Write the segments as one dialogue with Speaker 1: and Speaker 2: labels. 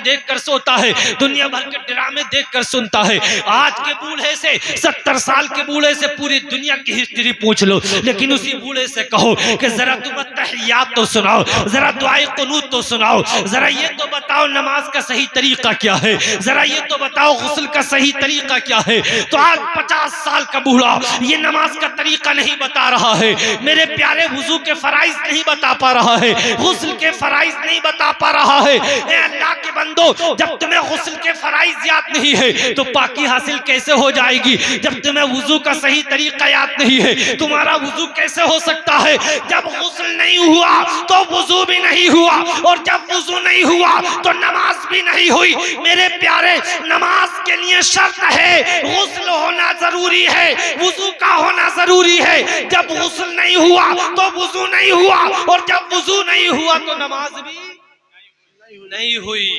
Speaker 1: देख कर सोता है, दुनिया भर के ड्रामे देख कर सुनता है। आज के बूढ़े से, 70 साल के बूढ़े से पूरी दुनिया की हिस्ट्री पूछ लो, लेकिन उसी बूढ़े से कहो कि जरा तुम तहियात तो सुनाओ, जरा दुआए कुनूत तो सुनाओ, जरा ये तो बताओ नमाज का सही तरीका क्या है, जरा ये तो बताओ गुस्ल का सही तरीका क्या है। तो आज 50 साल का बूढ़ा ये नमाज का तरीका नहीं बता रहा है, मेरे प्यारे वुजू के फराइज नहीं बता पा रहा है, गुस्ल के फराइज नहीं बता पा रहा है। ए अल्लाह के बंदो, जब तुम्हें गुस्ल के फराइज याद नहीं है तो पाकी हासिल कैसे हो जाएगी? जब तुम्हें वुजू का सही तरीका याद नहीं है, तुम्हारा वुजू कैसे हो सकता है? जब गुस्ल नहीं हुआ तो वुजू भी नहीं हुआ, और जब वुजू नहीं हुआ तो नमाज भी नहीं हुई। मेरे प्यारे, नमाज के लिए शर्त है, गुस्ल होना जरूरी है, वुजू का होना जरूरी है। जब गुस्ल नहीं हुआ तो वुजू नहीं हुआ, और जब वुजू नहीं हुआ तो नमाज भी नहीं हुई।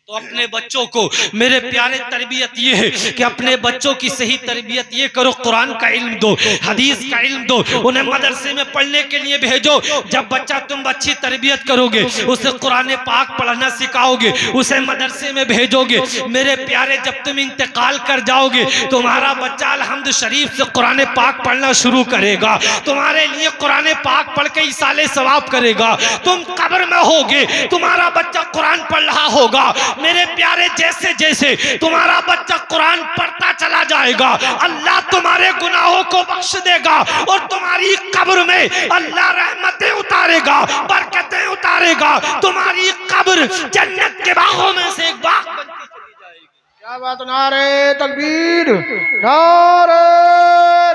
Speaker 1: तो अपने बच्चों को, मेरे प्यारे, तरबियत ये है कि अपने बच्चों की सही तरबियत ये करो, कुरान का इल्म दो, हदीस का इल्म दो, उन्हें मदरसे में पढ़ने के लिए भेजो। जब बच्चा तुम अच्छी तरबियत करोगे, उसे कुरान पाक पढ़ना सिखाओगे, उसे मदरसे में भेजोगे। मेरे प्यारे, जब तुम इंतकाल कर जाओगे, तुम्हारा बच्चा अल्हम्द शरीफ से कुरान पाक पढ़ना शुरू करेगा, तुम्हारे लिए कुरान पाक पढ़ के इसाले सवाब करेगा। तुम कब्र में होगे, तुम्हारा बच्चा कुरान पढ़ रहा होगा। मेरे प्यारे, जैसे जैसे तुम्हारा बच्चा कुरान पढ़ता चला जाएगा, अल्लाह तुम्हारे गुनाहों को बख्श देगा, और तुम्हारी कब्र में अल्लाह रहमतें उतारेगा, बरकतें उतारेगा। तुम्हारी कब्र जन्नत के बागों में से एक बाग बनती चली जाएगी।
Speaker 2: क्या बात, नारे तकबीर, नारे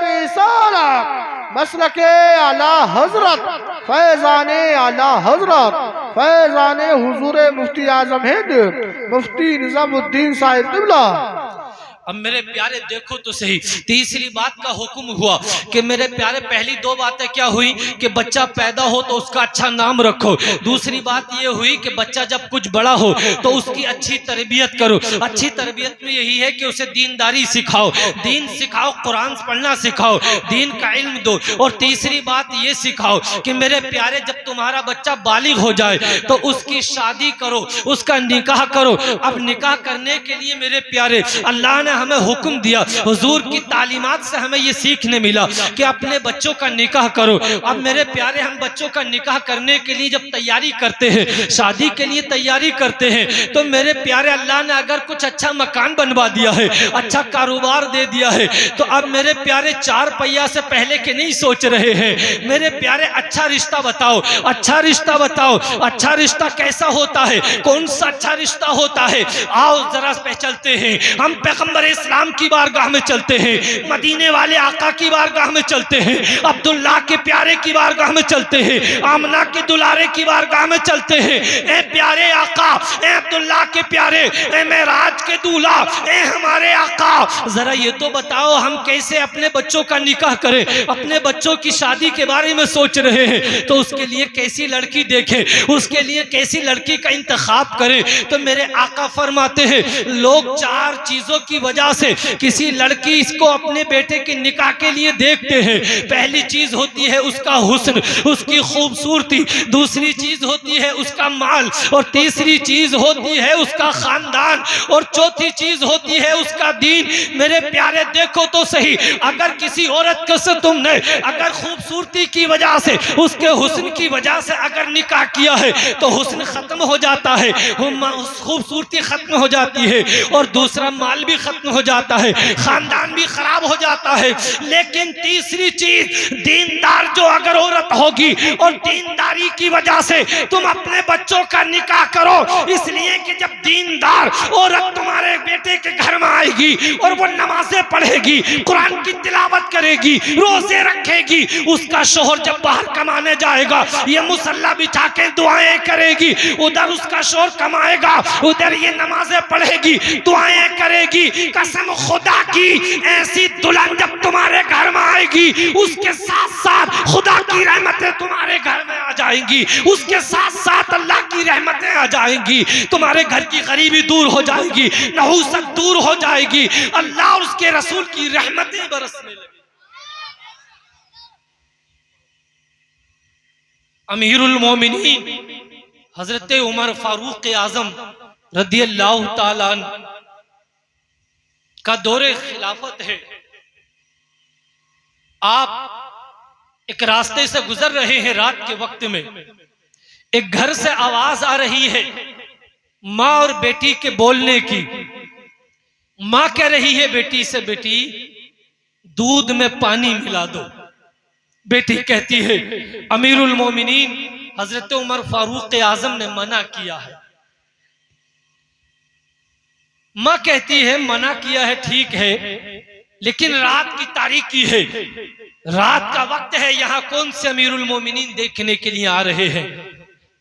Speaker 2: रिसालत, मसलके आला हजरत, फैजाने आला हजरत, फैजाने हुजूर मुफ्ती आजम हिंद, मुफ्ती निजामुद्दीन साहिब क़िबला।
Speaker 1: अब मेरे प्यारे देखो तो सही, तीसरी बात का हुक्म हुआ कि मेरे प्यारे, पहली दो बातें क्या हुई कि बच्चा पैदा हो तो उसका अच्छा नाम रखो। दूसरी बात ये हुई कि बच्चा जब कुछ बड़ा हो तो उसकी अच्छी तरबियत करो। अच्छी तरबियत में यही है कि उसे दीनदारी सिखाओ, दीन सिखाओ, कुरान पढ़ना सिखाओ, दीन का इल्म दो। और तीसरी बात ये सिखाओ कि मेरे प्यारे, जब तुम्हारा बच्चा बालिग हो जाए तो उसकी शादी करो, उसका निकाह करो। अब निकाह करने के लिए मेरे प्यारे, अल्लाह ने हमें हुक्म दिया, हुजूर की तालीमात से हमें ये सीखने मिला कि अपने बच्चों का निकाह करो। अब मेरे प्यारे, हम बच्चों का निकाह करने के लिए जब तैयारी करते हैं, शादी के लिए तैयारी करते हैं, तो मेरे प्यारे, अल्लाह ने अगर कुछ अच्छा मकान बनवा दिया है, अच्छा कारोबार दे दिया है, तो अब मेरे प्यारे, 4 पहिया से पहले के नहीं सोच रहे हैं। मेरे प्यारे, अच्छा रिश्ता बताओ, अच्छा रिश्ता बताओ। अच्छा रिश्ता कैसा होता है? कौन सा अच्छा रिश्ता होता है? आओ जरा पे चलते हैं, हम पैगंबर इस्लाम की बारगाह में चलते हैं, मदीने वाले आका की बारगाह में चलते हैं, अब्दुल्ला के प्यारे की बारगाह में चलते हैं, आमना के दुलारे की बारगाह में चलते हैं। ए प्यारे आका, ए अब्दुल्ला के प्यारे, ए मेराज के दूल्हा, ए हमारे आका, जरा ये तो बताओ हम कैसे अपने बच्चों का निकाह करें? अपने बच्चों की शादी के बारे में सोच रहे हैं, तो उसके लिए कैसी लड़की देखें, उसके लिए कैसी लड़की का इंतखाब करें? तो मेरे आका फरमाते हैं, लोग 4 चीजों की वजह से किसी लड़की इसको अपने बेटे के निकाह के लिए देखते हैं। पहली चीज होती है उसका हुस्न, उसकी खूबसूरती, दूसरी चीज होती है उसका माल, और तीसरी चीज होती है उसका खानदान, और चौथी चीज होती है उसका दीन। मेरे प्यारे, देखो तो सही, अगर किसी औरत को से तुमने अगर खूबसूरती की वजह से, उसके हुस्न की वजह से अगर निकाह किया है तो हुस्न खत्म हो जाता है, खूबसूरती खत्म हो जाती है, और दूसरा माल भी खत्म हो जाता है, खानदान भी खराब हो जाता है। लेकिन तीसरी चीज, दीनदार जो अगर औरत होगी, और दीनदारी की वजह से तुम अपने बच्चों का निकाह करो, इसलिए कि जब दीनदार औरत तुम्हारे बेटे के घर में आएगी और वो नमाजें पढ़ेगी, कुरान की तिलावत करेगी, रोजे रखेगी, उसका शोहर जब बाहर कमाने जाएगा, ये मुसल्ला बिछा के दुआएं करेगी, उधर उसका शोहर कमाएगा, उधर ये नमाजें पढ़ेगी, दुआएं करेगी। कसम खुदा की, ऐसी दुल्हन जब तुम्हारे घर में आएगी, उसके साथ साथ खुदा की रहमतें तुम्हारे घर में आ जाएंगी, उसके साथ साथ अल्लाह की रहमतें आ जाएंगी, तुम्हारे घर की गरीबी दूर हो जाएगी, नहुसत दूर हो जाएगी, अल्लाह और उसके रसूल की रहमतें बरसने लगेंगी। अमीरुल मोमिनीन हजरत उमर फारूक आजम रदी अल्लाह ताला अन्हु का दौरे खिलाफत है। आप एक रास्ते से गुजर रहे हैं रात के वक्त में, एक घर से आवाज आ रही है माँ और बेटी के बोलने की। माँ कह रही है बेटी से, बेटी दूध में पानी मिला दो। बेटी कहती है अमीरुल मोमिनीन हजरत उमर फारूक आजम ने मना किया है। माँ कहती है मना किया है ठीक है, लेकिन रात की तारीकी है, रात का वक्त है, यहां कौन से अमीरुल मोमिनीन देखने के लिए आ रहे हैं।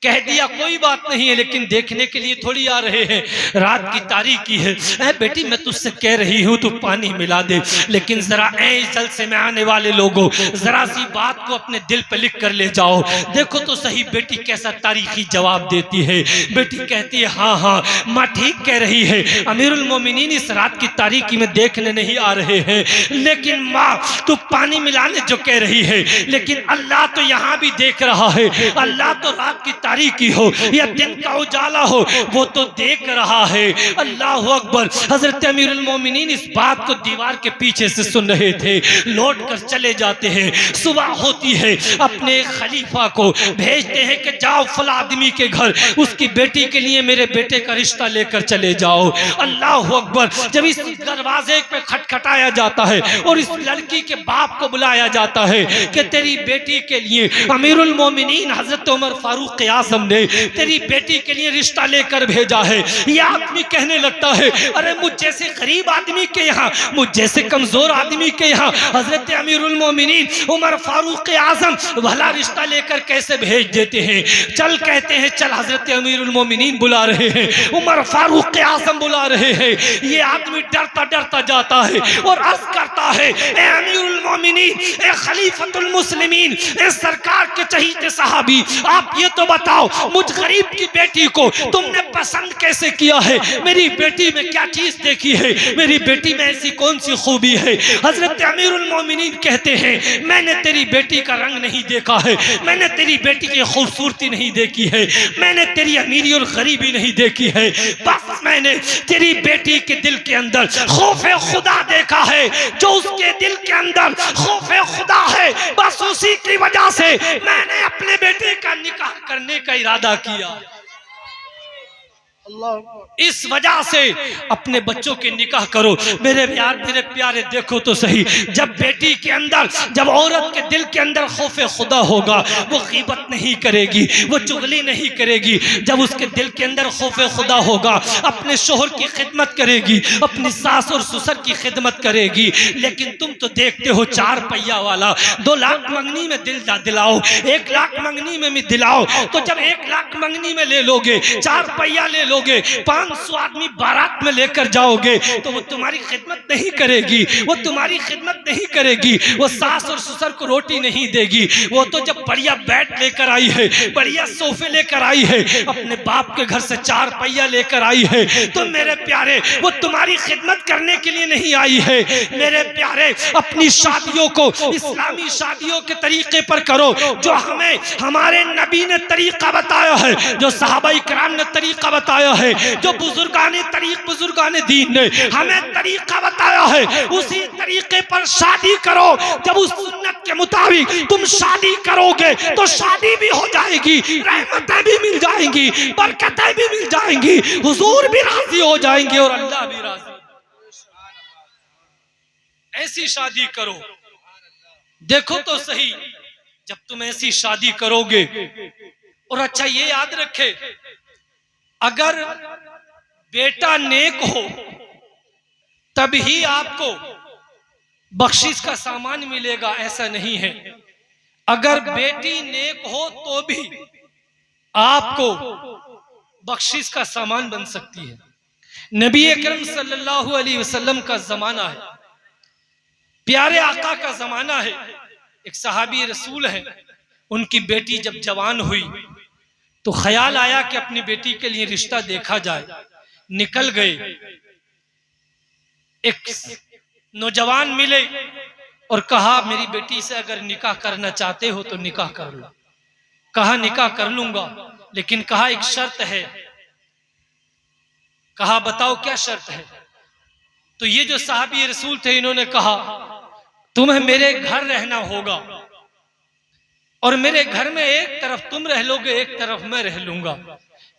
Speaker 1: कह दिया कोई बात नहीं है, लेकिन देखने के लिए थोड़ी आ रहे हैं, रात की तारीकी है। ऐ बेटी मैं तुझसे कह रही हूं तू पानी मिला दे, लेकिन जरा ऐ जलसे में आने वाले लोगों जरा सी बात को अपने दिल पे लिख कर ले जाओ। देखो तो सही बेटी कैसा तारीखी जवाब देती है। बेटी कहती है हाँ हाँ माँ ठीक कह रही है, अमीरुल मोमिनीन इस रात की तारीकी में देखने नहीं आ रहे हैं, लेकिन माँ तू पानी मिलाने जो कह रही है, लेकिन अल्लाह तो यहाँ भी देख रहा है। अल्लाह तो रात की तारीकी हो या दिन का उजाला हो वो तो देख रहा है। अल्लाह अकबर। हजरत अमीरुल मोमिनीन इस बात को दीवार के पीछे से सुन रहे थे, लौट कर चले जाते हैं। सुबह होती है, अपने खलीफा को भेजते हैं कि जाओ फला आदमी के घर उसकी बेटी के लिए मेरे बेटे का रिश्ता लेकर चले जाओ। अल्लाह अकबर। जब इस दरवाजे पे खटखटाया जाता है और इस लड़की के बाप को बुलाया जाता है कि तेरी बेटी के लिए अमीरुल मोमिनीन हजरत उमर फारूक आजम ने तेरी बेटी के लिए रिश्ता लेकर भेजा है। यह आदमी कहने लगता है अरे मुझ जैसे गरीब आदमी के यहाँ, मुझ जैसे कमजोर आदमी के यहाँ हजरत अमीरुल मोमिनीन उमर फारूक आजम भला रिश्ता लेकर कैसे भेज देते हैं। चल कहते हैं चल हजरत अमीरुल मोमिनीन बुला रहे हैं, उमर फारूक आजम बुला रहे हैं। ये आदमी डरता डरता जाता है और अर्ज करता है ए अमीरुल मोमिनीन, ए खलीफतुल मुस्लिमीन, ए सरकार के चहीते सहाबी, आप ये तो बताओ मुझ गरीब की बेटी को तुमने पसंद कैसे किया है। मेरी बेटी में क्या चीज देखी है, मेरी बेटी में ऐसी कौन सी खूबी है। हजरत अमीरुल मोमिनीन कहते हैं मैंने तेरी बेटी का रंग नहीं देखा है, मैंने तेरी बेटी की खूबसूरती नहीं देखी है, मैंने तेरी अमीरी और गरीबी नहीं देखी है, बस मैंने तेरी बेटी के दिल के अंदर खौफे खुदा देखा है। जो उसके दिल के अंदर खौफे खुदा है बस उसी की वजह से मैंने अपने बेटे का निकाह करने का इरादा किया। इस वजह से अपने बच्चों के निकाह करो। मेरे प्यारे देखो तो सही, जब बेटी के अंदर, जब औरत के दिल के अंदर खौफे खुदा होगा वो गीबत नहीं करेगी, वो चुगली नहीं करेगी। जब उसके दिल के अंदर खौफे खुदा होगा अपने शोहर की खिदमत करेगी, अपनी सास और ससुर की खिदमत करेगी। लेकिन तुम तो देखते हो 4 पहिया वाला 2 लाख मंगनी में दिल दिलाओ, 1 लाख मंगनी में भी दिलाओ, तो जब 1 लाख मंगनी में ले लोगे, 4 पहिया ले लोगे, 500 आदमी बारात में लेकर जाओगे तो वो तुम्हारी खिदमत नहीं करेगी, वो तुम्हारी खिदमत नहीं करेगी, वो सास और ससुर को रोटी नहीं देगी। वो तो जब बढ़िया बेड लेकर आई है, बढ़िया सोफे लेकर आई है, अपने बाप के घर से 4 पहिया लेकर आई है, तो मेरे प्यारे वो तुम्हारी खिदमत करने के लिए नहीं आई है। मेरे प्यारे अपनी शादियों को इस्लामी शादियों के तरीके पर करो, जो हमें हमारे नबी ने तरीका बताया है, जो सहाबाई कराम ने तरीका बताया है, जो बुजुर्गाने दीन ने हमें तरीका बताया है, उसी तरीके पर शादी करो। जब उस सुन्नत के मुताबिक तुम शादी करोगे तो शादी भी हो जाएगी, रहमतें भी मिल जाएंगी, बरकतें भी मिल जाएंगी, हुजूर भी राजी हो जाएंगे और अल्लाह भी राजी। ऐसी शादी करो। देखो तो सही, जब तुम ऐसी शादी करोगे, और अच्छा ये याद रखे अगर बेटा नेक हो तभी आपको बख्शिश का सामान मिलेगा, ऐसा नहीं है। अगर बेटी नेक हो तो भी आपको बख्शिश का सामान बन सकती है। नबी अकरम सल्लल्लाहु अलैहि वसल्लम का जमाना है, प्यारे आका का जमाना है। एक सहाबी रसूल है, उनकी बेटी जब जवान हुई तो ख्याल आया कि अपनी बेटी के लिए रिश्ता देखा जाए। निकल गए, एक नौजवान मिले और कहा मेरी बेटी से अगर निकाह करना चाहते हो तो निकाह कर लो। कहा निकाह कर लूंगा, लेकिन कहा एक शर्त है, कहा बताओ क्या शर्त है। तो ये जो साहबी रसूल थे इन्होंने कहा तुम्हें मेरे घर रहना होगा और मेरे घर में एक तरफ तुम रह लोगे एक तरफ मैं रह लूंगा।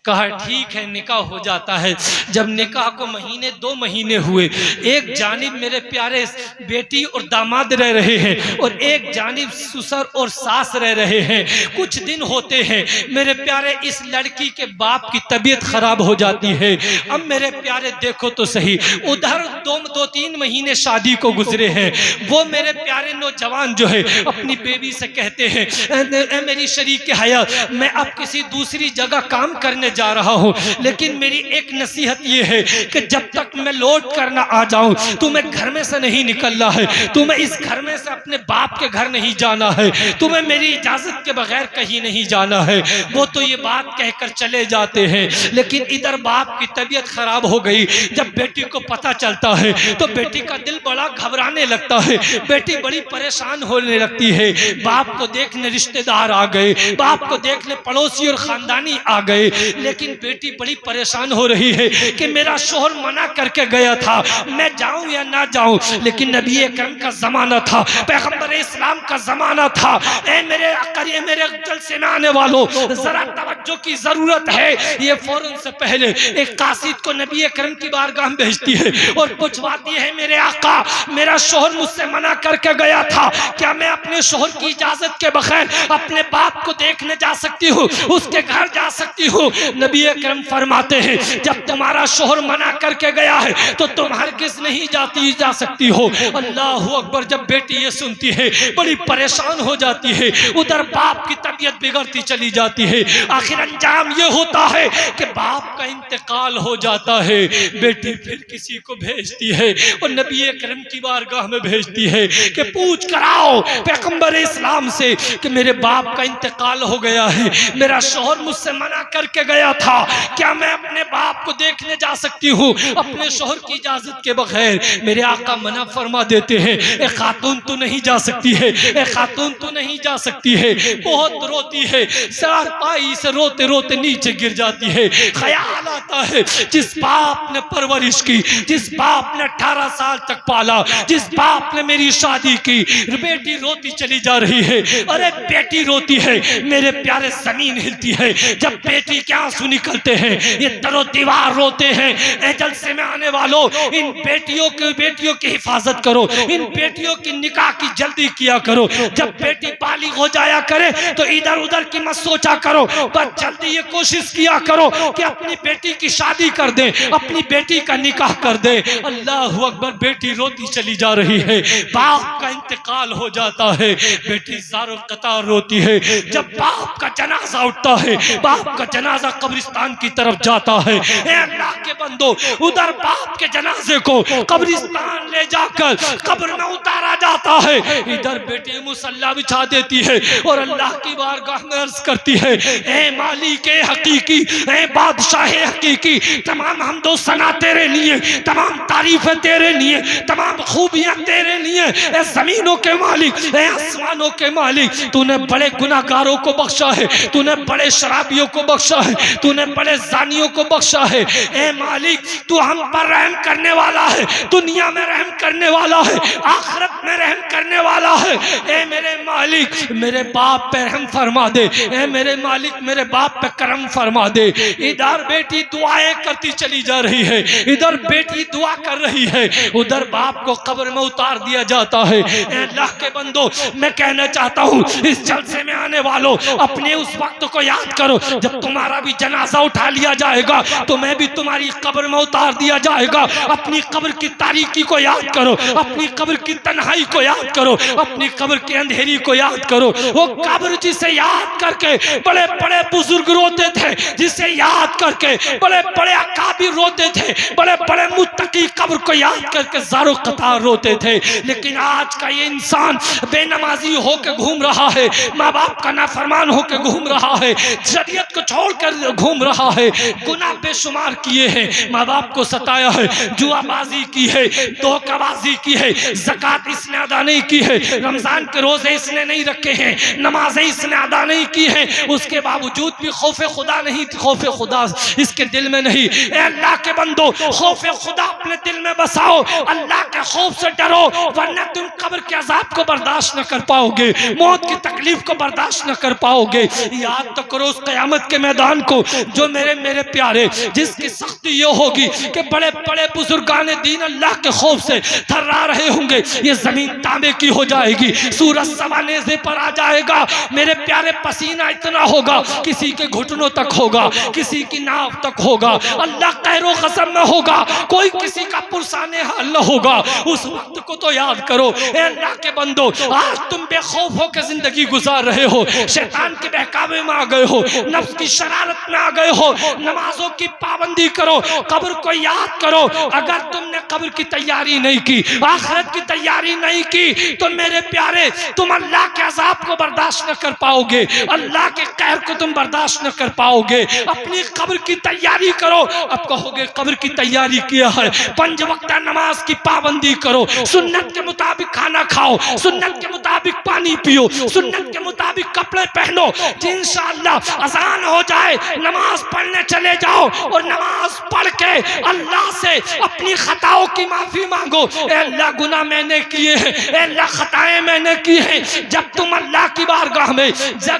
Speaker 1: कहा ठीक है, निकाह हो जाता है। जब निकाह को महीने 2 महीने हुए, एक जानिब मेरे प्यारे बेटी और दामाद रह रहे हैं और एक जानिब ससुर और सास रह रहे हैं। कुछ दिन होते हैं, मेरे प्यारे इस लड़की के बाप की तबीयत खराब हो जाती है। अब मेरे प्यारे देखो तो सही, उधर 2-3 महीने शादी को गुजरे हैं, वो मेरे प्यारे नौजवान जो है अपनी बेबी से कहते हैं ए मेरी शरीक हयात, मैं अब किसी दूसरी जगह काम करने जा रहा हूं, लेकिन मेरी एक नसीहत ये है कि जब तक मैं लौट कर ना आ जाऊं, तुम्हें घर में से नहीं निकलना है, तुम्हें इस घर में से अपने बाप के घर नहीं जाना है, तुम्हें मेरी इजाजत के बगैर कहीं नहीं जाना है। वो तो ये बात कहकर चले जाते हैं, लेकिन इधर बाप की तबीयत खराब हो गई। जब बेटी को पता चलता है तो बेटी का दिल बड़ा घबराने लगता है, बेटी बड़ी परेशान होने लगती है। बाप को देखने रिश्तेदार आ गए, बाप को देखने पड़ोसी और खानदानी आ गए, लेकिन बेटी बड़ी परेशान हो रही है कि मेरा शोहर मना करके गया था, मैं जाऊं या ना जाऊं। लेकिन नबी अकरम का जमाना था, पैगंबर इस्लाम का जमाना था। ए मेरे जलसे में आने वालों, जरा तवज्जो की जरूरत है। ये फौरन से पहले एक कासिद को नबी अकरम की बारगाह में भेजती है और पूछवाती है मेरे आका, मेरा शोहर मुझसे मना करके गया था, क्या मैं अपने शोहर की इजाजत के बगैर अपने बाप को देखने जा सकती हूँ, उसके घर जा सकती हूँ? नबी अकरम फरमाते हैं जब तुम्हारा शोहर मना करके गया है तो तुम हरगिज़ नहीं जा सकती हो। अल्लाह अकबर। जब बेटी ये सुनती है बड़ी परेशान हो जाती है, उधर बाप की तबीयत बिगड़ती चली जाती है। आखिर अंजाम ये होता है कि बाप का इंतकाल हो जाता है। बेटी फिर किसी को भेजती है और नबी अकरम की बारगाह में भेजती है कि पूछ कराओ पैगंबर इस्लाम से कि मेरे बाप का इंतकाल हो गया है, मेरा शोहर मुझसे मना करके गया था, क्या मैं अपने बाप को देखने जा सकती हूँ अपने शोहर की इजाजत के बगैर? मेरे आका मना फरमा देते हैं, ए खातून तू नहीं जा सकती है, ए खातून तू नहीं जा सकती है। बहुत रोती है, सर पाई से रोते रोते नीचे गिर जाती है। ख्याल आता है जिस बाप ने परवरिश की, जिस बाप ने 18 साल तक पाला, जिस बाप ने मेरी शादी की, बेटी रोती चली जा रही है। अरे बेटी रोती है, मेरे प्यारे जमीन हिलती है। जब बेटी के आंसू निकलते हैं, ये दरो दीवार रोते हैं। ए जलसे में आने वालों, इन बेटियों की हिफाजत करो, इन बेटियों की निकाह की जल्दी किया करो। जब बेटी बालिग हो जाया करे तो इधर उधर की मत सोचा करो, बस जल्दी ये कोशिश किया करो कि अपनी बेटी की शादी कर दे, अपनी बेटी का निकाह कर दे। अल्लाह अकबर। बेटी रोती चली जा रही है, बाप का इंतकाल हो जाता है, बेटी ज़ारो कतार रोती है। जब बाप का जनाजा उठता है, बाप का जनाजा कब्रिस्तान की तरफ जाता है, ए अल्लाह के बंदो, उधर बाप के जनाजे को कब्रिस्तान ले जाकर कब्र में उतारा जाता है, इधर बेटी मुसल्ला बिछा देती है और अल्लाह की बारगाह में अर्ज करती है, ए मालिक हकीकी, ए बादशाह हकीकी, तमाम हमदो सना तेरे लिए, तमाम तारीफें तेरे लिए, तमाम खूबियां तेरे लिए। ए जमीनों के मालिक, ए आसमानों के मालिक, तूने बड़े गुनाहगारों को बख्शा है, तूने बड़े शराबियों को बख्शा है, तूने बड़े जानियों को बख्शा है। ए मालिक, तू हम पर रहम करने वाला है, दुनिया में रहम करने वाला है, आखिरत में रहम करने वाला है। ए मेरे मालिक, मेरे बाप पे रहम फरमा दे, ए मेरे मालिक, मेरे बाप पे करम फरमा दे। इधर बेटी दुआएं करती चली जा रही है, इधर बेटी दुआ कर रही है, उधर बाप को कब्र में उतार दिया जाता है। ए अल्लाह के बंदो, मैं कहना चाहता हूँ इस जलसे में आने वालों, अपने उस वक्त को याद करो जब तुम्हारा भी जनाजा उठा लिया जाएगा, तो मैं भी तुम्हारी कब्र में उतार दिया जाएगा। अपनी कब्र की तारीकी को याद करो, अपनी कब्र की तन्हाई को याद करो, अपनी कब्र की अंधेरी को याद करो। वो कब्र जिसे याद करके बड़े बड़े बुजुर्ग रोते थे, जिसे याद करके बड़े बड़े अकाबिर रोते थे, बड़े बड़े मुत्तकी कब्र को याद करके ज़ारो कतार रोते थे। लेकिन आज का ये इंसान बेनमाजी होकर घूम रहा है, माँ बाप का नाफरमान होकर घूम रहा है, शरीयत को छोड़कर घूम रहा है, गुनाह बेशुमार किए हैं, माँ बाप को सताया है, जुआबाजी की है, धोखाबाजी की है, ज़कात इसने अदा नहीं की है, रमजान के रोजे इसने नहीं रखे हैं, नमाजें इसने अदा नहीं की है, उसके बावजूद भी खौफे खुदा नहीं, खौफे खुदा इसके दिल में नहीं। ए अल्लाह के बंदो, खौफे खुदा अपने दिल में बसाओ, अल्लाह के खौफ से डरो, वरना तुम कब्र के अजाब को बर्दाश्त न कर पाओगे, मौत की तकलीफ को बर्दाश्त न कर पाओगे। याद तो करो उस क़यामत के मैदान को जो मेरे प्यारे, जिसकी सख्ती ये होगी कि बड़े बड़े बुजुर्गान दीन अल्लाह के खौफ से थर्रा रहे होंगे, ये जमीन तांबे की हो जाएगी, सूरज सवानेज़े पर आ जाएगा, मेरे प्यारे पसीना इतना होगा किसी के घुटनों तक होगा, किसी की नाव तक होगा, अल्लाह कहरो कसम में होगा, कोई किसी का पुरसाने हाल न होगा। उस वक्त को तो याद करो। ए अल्लाह के बंदो, आज तुम बेखौफ होकर जिंदगी गुजार रहे हो, शैतान के बहकावे में आ गए हो, नफ्स की शरारत में आ गए हो, नमाजों की पाबंदी करो, कब्र को याद करो। अगर तुमने कब्र की तैयारी नहीं की, आखिरत की तैयारी नहीं की, तो मेरे प्यारे तुम अल्लाह के अजाब को बर्दाश्त न कर पाओगे, अल्लाह के कहर को तुम बर्दाश्त न कर पाओगे। अपनी कब्र की तैयारी करो। अब कहोगे कब्र की तैयारी किया है, 5 वक्त नमाज की पाबंदी करो, सुन्नत के मुताबिक खाना खाओ, सुन्नत के मुताबिक पानी पियो, सुन्नत के मुताबिक कपड़े पहनो, इंशाअल्लाह अजान हो जाए नमाज पढ़ने चले जाओ और नमाज पढ़ के अल्लाह से अपनी खताओं की माफी मांगो। ए अल्लाह गुनाह मैंने किए हैं, ए अल्लाह खताएं मैंने की हैं। जब तुम अल्लाह की बारगाह में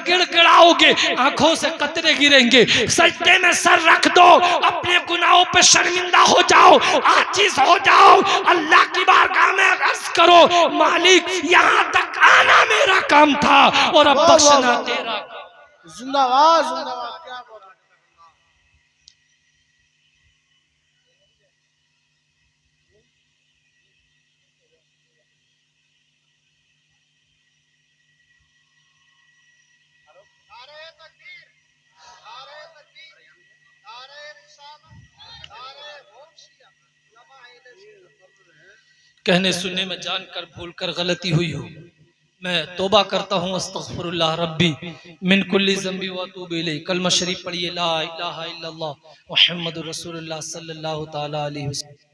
Speaker 1: गिड़गिड़ाओगे, आंखों से कतरे गिरेंगे, सजदे में सर रख दो, अपने गुनाहों पे शर्मिंदा हो जाओ, आजिज हो जाओ, अल्लाह की बारगाह में अर्ज करो, मालिक यहाँ तक आना मेरा काम था और अब बख्शना तेरा।
Speaker 2: जिंदाबाद जिंदाबाद, क्या बोल रहे हैं।
Speaker 1: कहने सुनने में जानकर भूलकर गलती हुई हो, मैं तौबा करता हूँ, अस्तगफिरुल्लाह रब्बी मिन कुल्ली ज़ंबी व अतूबु इलैह। कलमा शरीफ पढ़िए, ला इलाहा इल्लल्लाह मुहम्मदुर रसूलुल्लाह सल्लल्लाहु तआला अलैहि वसल्लम।